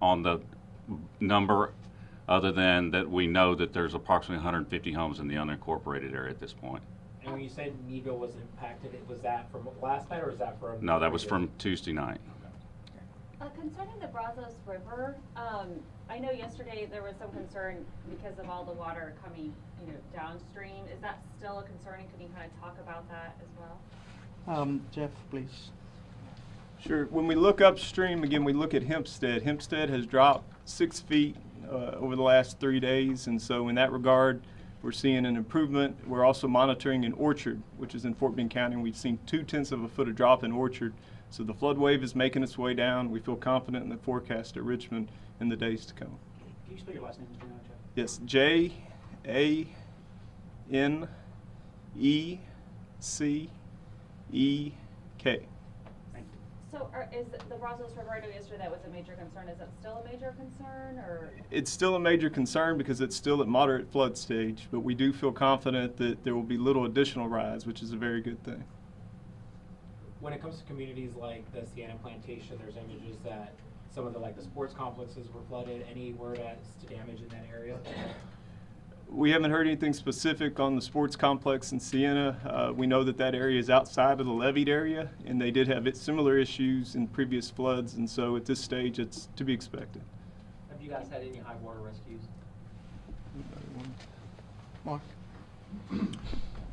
on the number, other than that we know that there's approximately 150 homes in the unincorporated area at this point. And when you said Meadville was impacted, was that from last night or was that from? No, that was from Tuesday night. Concerning the Brazos River, I know yesterday there was some concern because of all the water coming, downstream. Is that still a concern? And can you kind of talk about that as well? Jeff, please. Sure. When we look upstream, again, we look at Hempstead. Hempstead has dropped 6 feet over the last 3 days, and so in that regard, we're seeing an improvement. We're also monitoring in Orchard, which is in Fort Bend County, and we've seen 0.2 of a foot of drop in Orchard. So the flood wave is making its way down. We feel confident in the forecast at Richmond in the days to come. Can you spell your last name, Mr. Jeff? Yes, Janeck. Thank you. So is the Brazos River, I know yesterday that was a major concern. Is that still a major concern, or? It's still a major concern because it's still at moderate flood stage, but we do feel confident that there will be little additional rise, which is a very good thing. When it comes to communities like the Sienna Plantation, there's images that some of the sports complexes were flooded. Any word as to damage in that area? We haven't heard anything specific on the sports complex in Sienna. We know that that area is outside of the leveed area, and they did have similar issues in previous floods, and so at this stage, it's to be expected. Have you guys had any high water rescues? Mark.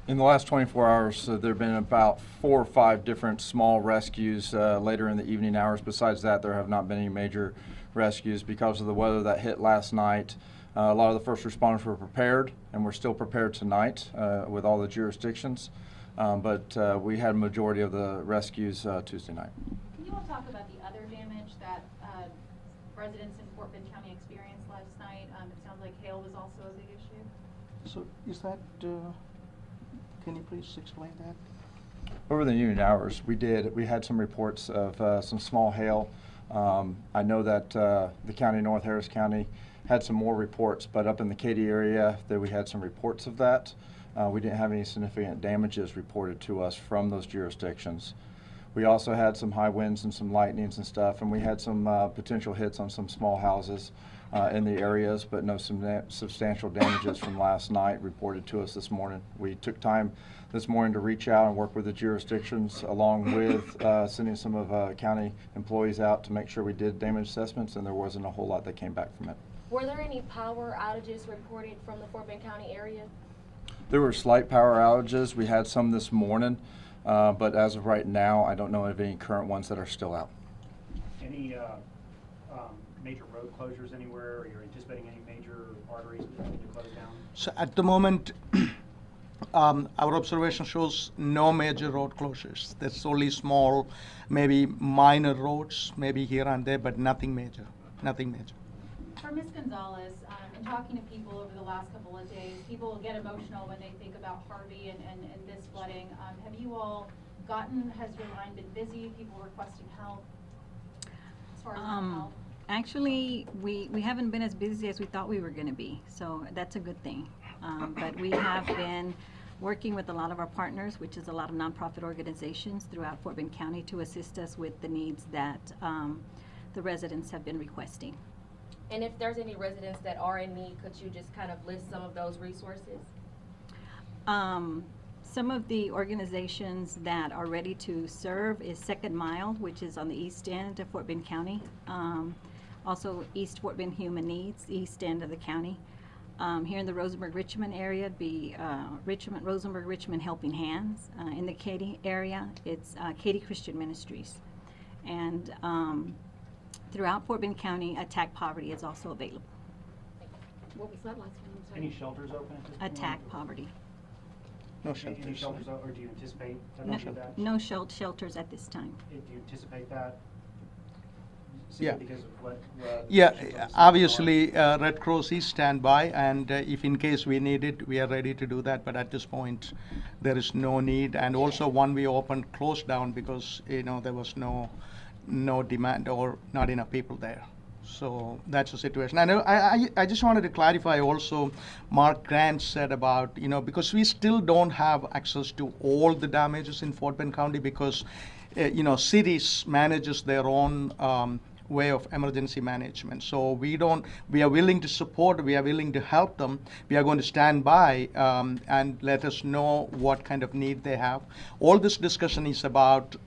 In the last 24 hours, there have been about 4 or 5 different small rescues later in the evening hours. Besides that, there have not been any major rescues because of the weather that hit last night. A lot of the first responders were prepared, and we're still prepared tonight with all the jurisdictions. But we had a majority of the rescues Tuesday night. Can you all talk about the other damage that residents in Fort Bend County experienced last night? It sounds like hail was also a big issue. So is that, can you please explain that? Over the evening hours, we had some reports of some small hail. I know that the county, North Harris County, had some more reports, but up in the Katy area, that we had some reports of that. We didn't have any significant damages reported to us from those jurisdictions. We also had some high winds and some lightnings and stuff, and we had some potential hits on some small houses in the areas, but no substantial damages from last night reported to us this morning. We took time this morning to reach out and work with the jurisdictions, along with sending some of county employees out to make sure we did damage assessments, and there wasn't a whole lot that came back from it. Were there any power outages reported from the Fort Bend County area? There were slight power outages. We had some this morning, but as of right now, I don't know of any current ones that are still out. Any major road closures anywhere, or you're anticipating any major arteries having to close down? So at the moment, our observation shows no major road closures. There's only small, maybe minor roads, maybe here and there, but nothing major, nothing major. For Ms. Gonzalez, in talking to people over the last couple of days, people get emotional when they think about Harvey and this flooding. Have you all has your line been busy, people requesting help as far as help? Actually, we haven't been as busy as we thought we were going to be, so that's a good thing. But we have been working with a lot of our partners, which is a lot of nonprofit organizations throughout Fort Bend County, to assist us with the needs that the residents have been requesting. And if there's any residents that are in need, could you just kind of list some of those resources? Some of the organizations that are ready to serve is Second Mile, which is on the east end of Fort Bend County. Also East Fort Bend Human Needs, east end of the county. Here in the Rosenberg-Richmond area, it'd be Rosenberg-Richmond Helping Hands. In the Katy area, it's Katy Christian Ministries. And throughout Fort Bend County, Attack Poverty is also available. What was that last one? I'm sorry. Any shelters open at this point? Attack Poverty. No Any shelters. shelters, or do you anticipate No, any of that? no shelters at this time. Do you anticipate that? Yeah. Because of what Yeah, restrictions on obviously, Red Cross is standby, and if in case we need it, we are ready to do that, but at this point, there is no need. And also, one we opened closed down because, there was no demand or not enough people there. So that's the situation. And I just wanted to clarify also, Mark Grant said about, because we still don't have access to all the damages in Fort Bend County because, cities manages their own way of emergency management. So we are willing to support, we are willing to help them. We are going to stand by and let us know what kind of need they have. All this discussion is about, the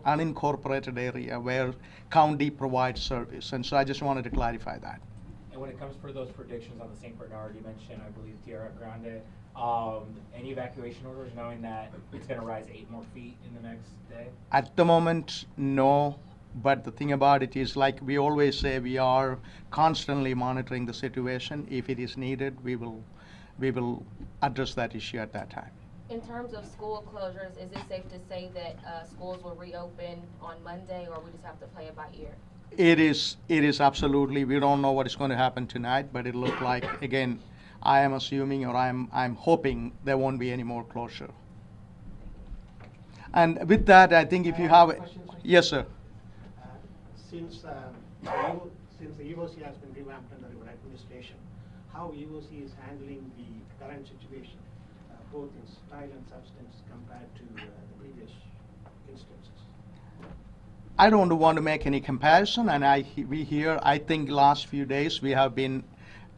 unincorporated area where county provides service. And so I just wanted to clarify that. And when it comes for those predictions on the St. Bernard, you mentioned, I believe, Tierra Grande, any evacuation orders, knowing that it's going to rise 8 more feet in the next day? At the moment, no. But the thing about it is, like we always say, we are constantly monitoring the situation. If it is needed, we will address that issue at that time. In terms of school closures, is it safe to say that schools will reopen on Monday, or we just have to play it by ear? It is absolutely. We don't know what is going to happen tonight, but it looks like, again, I am assuming, or I'm hoping there won't be any more closure. And with that, I think if you have, yes, sir. Since the EOC has been revamped under your administration, how EOC is handling the current situation, both in style and substance, compared to the previous instances? I don't want to make any comparison, and I think last few days we have been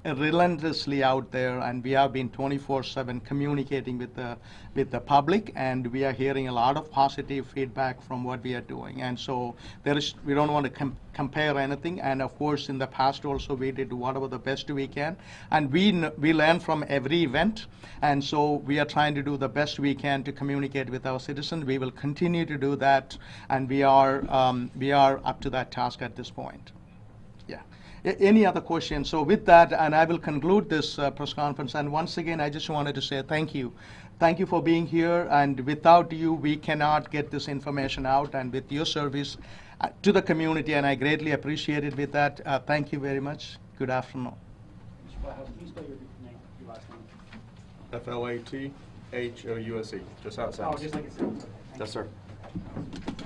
relentlessly out there, and we have been 24/7 communicating with the public, and we are hearing a lot of positive feedback from what we are doing. And so we don't want to compare anything. And of course, in the past also we did whatever the best we can, and we learn from every event. And so we are trying to do the best we can to communicate with our citizens. We will continue to do that, and we are up to that task at this point. Yeah. Any other questions? So with that, and I will conclude this press conference. And once again, I just wanted to say thank you. Thank you for being here. And without you, we cannot get this information out. And with your service to the community, and I greatly appreciate it with that. Thank you very much. Good afternoon. Mr. Flathouser, can you spell your name, your last name? FLATHOUSE, just how it Oh, sounds. just like it sounds. Okay, thank Yes, you. sir.